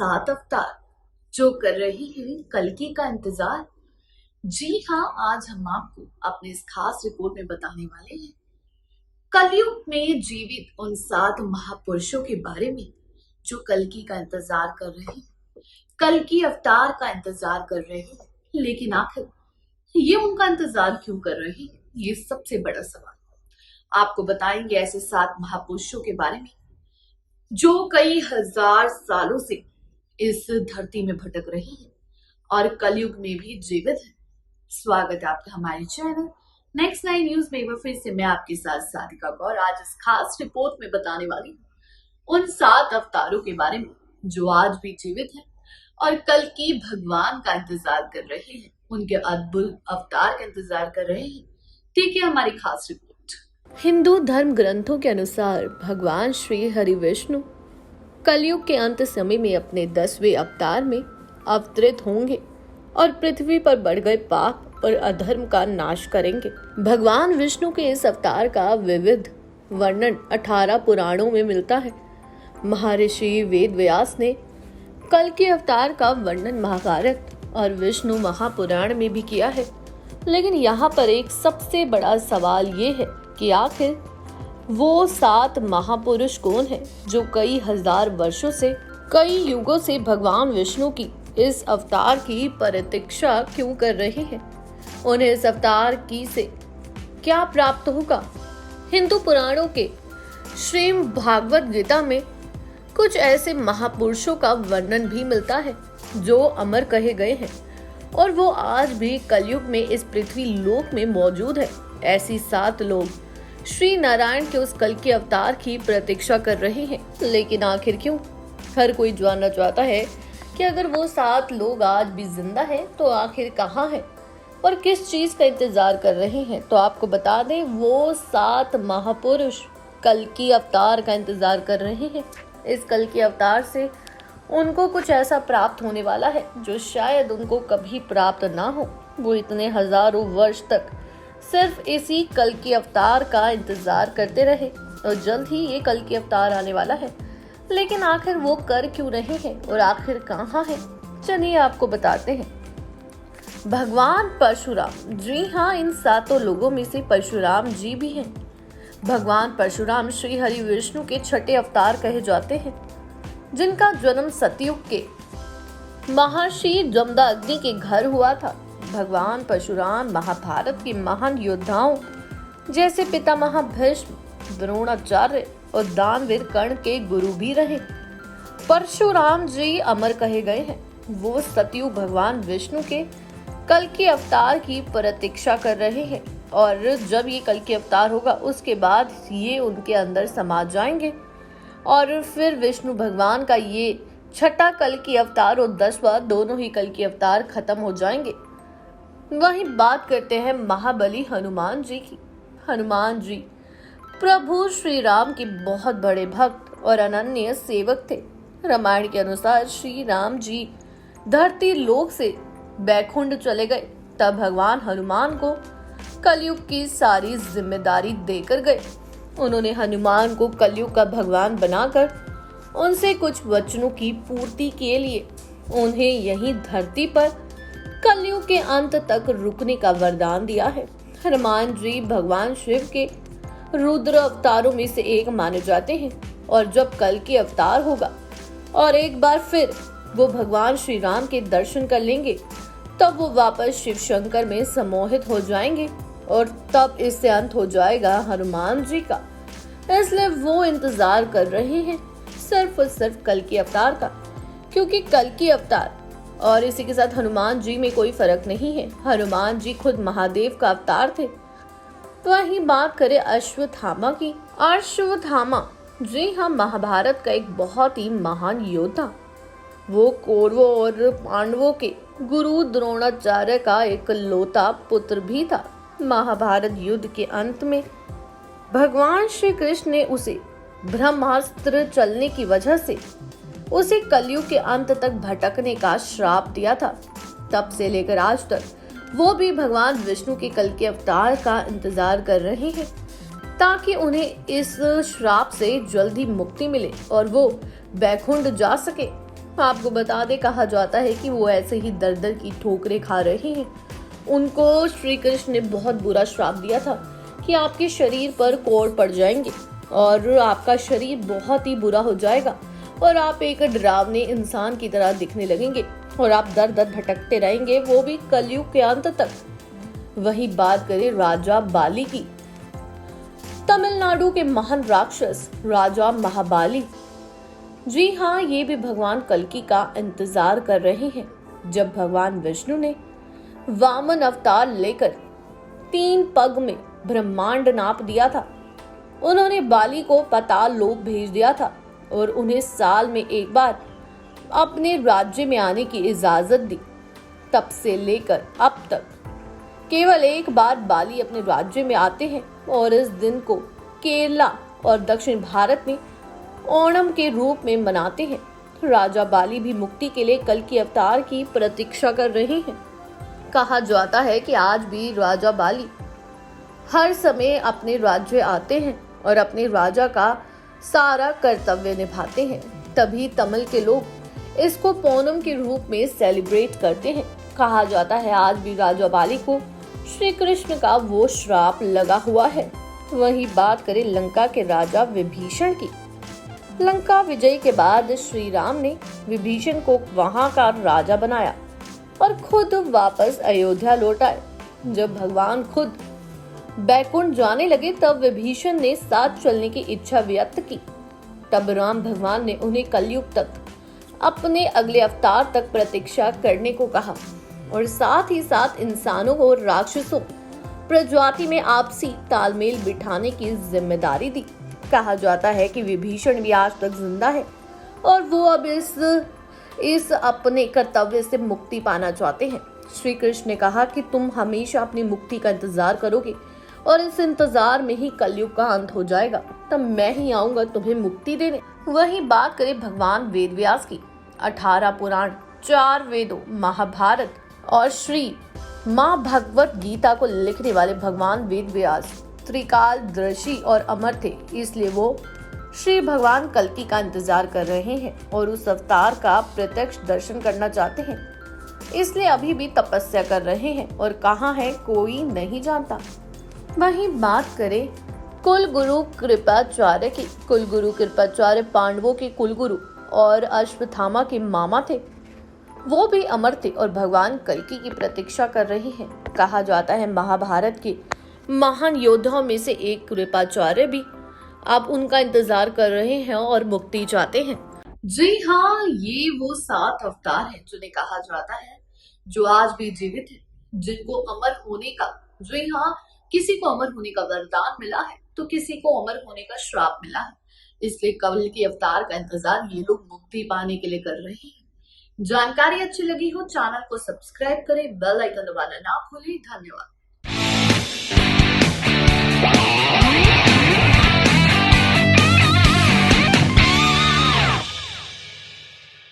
7 अवतार जो कर रहे हैं कल्कि का इंतजार। जी हाँ, आज हम आपको अपने इस खास रिपोर्ट में बताने वाले हैं कलयुग में जीवित उन 7 महापुरुषों के बारे में जो कल्कि का इंतजार कर रहे हैं, कल्कि अवतार का इंतजार कर रहे हैं। लेकिन आखिर ये उनका इंतजार क्यों कर रहे हैं, ये सबसे बड़ा सवाल। आपको बताएंगे ऐसे 7 महापुरुषों के बारे में जो कई हजार सालों से इस धरती में भटक रहे हैं और कलयुग में भी जीवित है। स्वागत है आपका हमारे चैनल नेक्स्ट 9 न्यूज में। एक बार फिर से मैं आपके साथ साधिका गौर आज इस खास रिपोर्ट में बताने वाली हूँ उन 7 अवतारों के बारे में जो आज भी जीवित है और कल की भगवान का इंतजार कर रहे हैं, उनके अद्भुत अवतार का इंतजार कर रहे हैं। ठीक है, हमारी खास रिपोर्ट। हिंदू धर्म ग्रंथों के अनुसार भगवान श्री हरि विष्णु कलयुग के अंत समय में अपने 10वें अवतार में अवतरित होंगे और पृथ्वी पर बढ़ गए पाप और अधर्म का नाश करेंगे। भगवान विष्णु के इस अवतार का विविध वर्णन 18 पुराणों में मिलता है। महर्षि वेद व्यास ने कल के अवतार का वर्णन महाभारत और विष्णु महापुराण में भी किया है। लेकिन यहाँ पर एक सबसे बड़ा सवाल ये है कि आखिर वो 7 महापुरुष कौन है जो कई हजार वर्षों से, कई युगों से भगवान विष्णु की इस अवतार की प्रतीक्षा क्यों कर रहे हैं? उन्हें इस अवतार की से क्या प्राप्त होगा? हिंदू पुराणों के श्रीमद् भागवत गीता में कुछ ऐसे महापुरुषों का वर्णन भी मिलता है जो अमर कहे गए हैं और वो आज भी कलयुग में इस पृथ्वी लोक में मौजूद है। ऐसी 7 लोग श्री नारायण के उस कल के अवतार की प्रतीक्षा कर रहे हैं। लेकिन आखिर क्यों? हर कोई जानना चाहता है कि अगर वो 7 लोग आज भी जिंदा हैं तो आखिर कहाँ हैं और किस चीज का इंतजार कर रहे हैं। तो आपको बता दें, वो 7 महापुरुष कल की अवतार का इंतजार कर रहे हैं। इस कल के अवतार से उनको कुछ ऐसा प्राप्त होने वाला है जो शायद उनको कभी प्राप्त ना हो। वो इतने हजारों वर्ष तक सिर्फ इसी कल के अवतार का इंतजार करते रहे और जल्द ही ये कल के अवतार आने वाला है। लेकिन आखिर वो कर क्यों रहे हैं और आखिर कहाँ है? चलिए आपको बताते हैं। भगवान परशुराम। जी हाँ, इन 7 लोगों में से परशुराम जी भी हैं। भगवान परशुराम श्री हरि विष्णु के 6ठे अवतार कहे जाते हैं, जिनका जन्म सतयुग के महर्षि जमदग्नि के घर हुआ था। भगवान परशुराम महाभारत के महान योद्धाओं जैसे पितामह भीष्म, द्रोणाचार्य और दानवीर कर्ण के गुरु भी रहे। परशुराम जी अमर कहे गए हैं। वो सतयुग भगवान विष्णु के कल के अवतार की प्रतीक्षा कर रहे हैं और जब ये कल के अवतार होगा उसके बाद ये उनके अंदर समा जाएंगे और फिर विष्णु भगवान का ये 6ठा कल की अवतार और 10वां दोनों ही कल के अवतार खत्म हो जाएंगे। वहीं बात करते हैं महाबली हनुमान जी की। हनुमान जी प्रभु श्री राम के बहुत बड़े भक्त और अनन्य सेवक थे। रामायण के अनुसार श्री राम जी धरती लोक से बैकुंठ चले गए, तब भगवान हनुमान को कलयुग की सारी जिम्मेदारी देकर गए। उन्होंने हनुमान को कलयुग का भगवान बनाकर उनसे कुछ वचनों की पूर्ति के लिए उन्हें यहीं धरती पर कलयुग के अंत तक रुकने का वरदान दिया है। हनुमान जी भगवान शिव के रुद्र अवतारों में से एक माने जाते हैं और जब कल के अवतार होगा और एक बार फिर वो भगवान श्री राम के दर्शन कर लेंगे तब वो वापस शिव शंकर में सम्मोहित हो जाएंगे और तब इससे अंत हो जाएगा हनुमान जी का। इसलिए वो इंतजार कर रहे हैं सिर्फ और सिर्फ कल के अवतार का, क्योंकि कल के अवतार और इसी के साथ हनुमान जी में कोई फर्क नहीं है। हनुमान जी खुद महादेव का अवतार थे। वहीं बात करें अश्वत्थामा की। अश्वत्थामा जी हाँ, महाभारत का एक बहुत ही महान योद्धा। वो कौरवों और पांडवों के गुरु द्रोणाचार्य का इकलौता पुत्र भी था। महाभारत युद्ध के अंत में भगवान श्री कृष्ण ने उसे ब्रह्मास्त्र चलने की वजह से उसे कलयुग के अंत तक भटकने का श्राप दिया था। तब से लेकर आज तक वो भी भगवान विष्णु के कल के अवतार का इंतजार कर रहे हैं ताकि उन्हें इस श्राप से जल्दी मुक्ति मिले और वो बैकुंठ जा सके। आपको बता दे, कहा जाता है कि वो ऐसे ही दर दर की ठोकरें खा रहे हैं। उनको श्री कृष्ण ने बहुत बुरा श्राप दिया था कि आपके शरीर पर कोड़ पड़ जाएंगे और आपका शरीर बहुत ही बुरा हो जाएगा और आप एक डरावने इंसान की तरह दिखने लगेंगे और आप दर दर भटकते रहेंगे, वो भी कलयुग के अंत तक। वही बात करें राजा बाली की। तमिलनाडु के महान राक्षस राजा महाबाली, जी हाँ, ये भी भगवान कल्कि का इंतजार कर रहे हैं। जब भगवान विष्णु ने वामन अवतार लेकर 3 पग में ब्रह्मांड नाप दिया था, उन्होंने बाली को पाताल लोक भेज दिया था और उन्हें साल में एक बार अपने राज्य में आने की इजाजत दी। तब से लेकर अब तक केवल एक बार बाली अपने राज्य में आते हैं और इस दिन को केरला और दक्षिण भारत में ओणम के रूप में मनाते हैं। राजा बाली भी मुक्ति के लिए कल्कि अवतार की प्रतीक्षा कर रहे हैं। कहा जाता है कि आज भी राजा बाली हर समय अपने राज्य आते हैं और अपने राजा का सारा कर्तव्य निभाते हैं। तभी तमिल के लोग इसको पूनम के रूप में सेलिब्रेट करते हैं। कहा जाता है आज भी राजा बाली को श्री कृष्ण का वो श्राप लगा हुआ है। वही बात करें लंका के राजा विभीषण की। लंका विजय के बाद श्री राम ने विभीषण को वहां का राजा बनाया और खुद वापस अयोध्या लौट आए। जब भगवान खुद बैकुंठ जाने लगे तब विभीषण ने साथ चलने की इच्छा व्यक्त की। तब राम भगवान ने उन्हें कलयुग तक अपने अगले अवतार तक प्रतीक्षा करने को कहा और साथ ही साथ इंसानों और राक्षसों प्रजाति में आपसी तालमेल बिठाने की जिम्मेदारी दी। कहा जाता है कि विभीषण भी आज तक जिंदा है और वो अब इस अपने कर्तव्य से मुक्ति पाना चाहते हैं। श्री कृष्ण ने कहा कि तुम हमेशा अपनी मुक्ति का इंतजार करोगे और इस इंतजार में ही कलयुग का अंत हो जाएगा, तब मैं ही आऊंगा तुम्हें मुक्ति देने। वही बात करें भगवान वेद व्यास की। 18 पुराण, 4 वेदों, महाभारत और श्री माँ भगवत गीता को लिखने वाले भगवान वेद व्यास त्रिकालदर्शी और अमर थे, इसलिए वो श्री भगवान कल्कि का इंतजार कर रहे हैं और उस अवतार का प्रत्यक्ष दर्शन करना चाहते हैं। इसलिए अभी भी तपस्या कर रहे हैं और कहाँ है कोई नहीं जानता। वहीं बात करें कुलगुरु कृपाचार्य की। कुलगुरु कृपाचार्य पांडवों के कुलगुरु और अश्वत्थामा के मामा थे। वो भी अमर थे और भगवान कल्कि की प्रतीक्षा कर रहे हैं। कहा जाता है महाभारत के महान योद्धाओं में से एक कृपाचार्य भी अब उनका इंतजार कर रहे हैं और मुक्ति चाहते हैं। जी हाँ, ये वो 7 अवतार हैं जिन्हें कहा जाता है जो आज भी जीवित है, जिनको अमर होने का, जी हाँ, किसी को अमर होने का वरदान मिला है तो किसी को अमर होने का श्राप मिला है। इसलिए कल्कि अवतार का इंतजार ये लोग मुक्ति पाने के लिए कर रहे हैं। जानकारी अच्छी लगी हो चैनल को सब्सक्राइब करें, बेल आइकन दबाना ना भूलें। धन्यवाद।